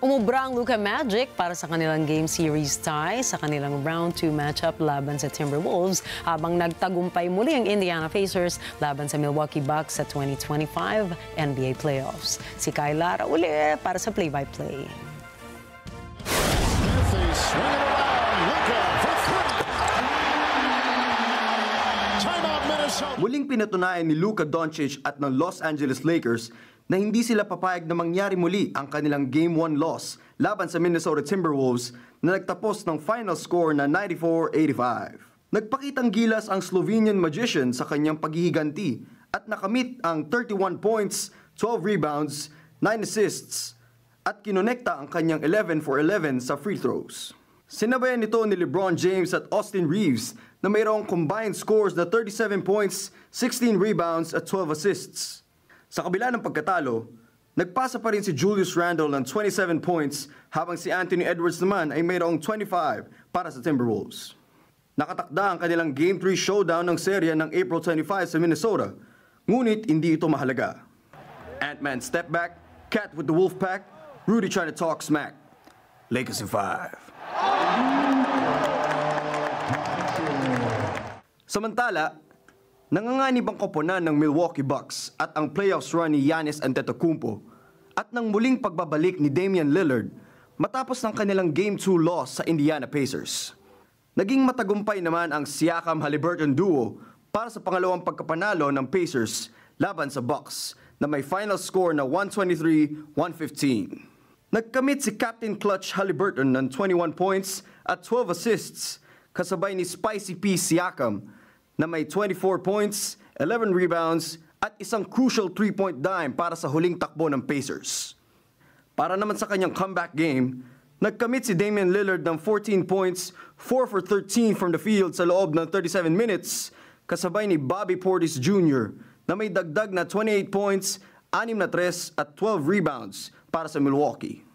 Umubra ang Luka Magic para sa kanilang game series tie sa kanilang round 2 matchup laban sa Timberwolves habang nagtagumpay muli ang Indiana Pacers laban sa Milwaukee Bucks sa 2025 NBA Playoffs. Si Kyle Lara uli para sa play-by-play. Muling pinatunayan ni Luka Doncic at ng Los Angeles Lakers na hindi sila papayag na mangyari muli ang kanilang Game 1 loss laban sa Minnesota Timberwolves na nagtapos ng final score na 94-85. Nagpakitang gilas ang Slovenian magician sa kanyang paghihiganti at nakamit ang 31 points, 12 rebounds, 9 assists at kinonekta ang kanyang 11 for 11 sa free throws. Sinabayan nito ni LeBron James at Austin Reeves na mayroong combined scores na 37 points, 16 rebounds at 12 assists. Sa kabila ng pagkatalo, nagpasa pa rin si Julius Randle ng 27 points habang si Anthony Edwards naman ay mayroong 25 para sa Timberwolves. Nakatakda ang kanilang Game 3 showdown ng serya ng April 25 sa Minnesota, ngunit hindi ito mahalaga. Ant-Man step back, Cat with the Wolfpack, Rudy trying to talk smack. Lakers in 5. Samantala, nanganganib ang koponan ng Milwaukee Bucks at ang playoffs run ni Giannis Antetokounmpo at ng muling pagbabalik ni Damian Lillard matapos ng kanilang Game 2 loss sa Indiana Pacers. Naging matagumpay naman ang Siakam-Haliburton duo para sa pangalawang pagkapanalo ng Pacers laban sa Bucks na may final score na 123-115. Nagkamit si Captain Clutch Haliburton ng 21 points at 12 assists kasabay ni Spicy P. Siakam na may 24 points, 11 rebounds at isang crucial 3-point dime para sa huling takbo ng Pacers. Para naman sa kanyang comeback game, nagkamit si Damian Lillard ng 14 points, 4 for 13 from the field sa loob ng 37 minutes kasabay ni Bobby Portis Jr. na may dagdag na 28 points, 6 na 3 at 12 rebounds para sa Milwaukee.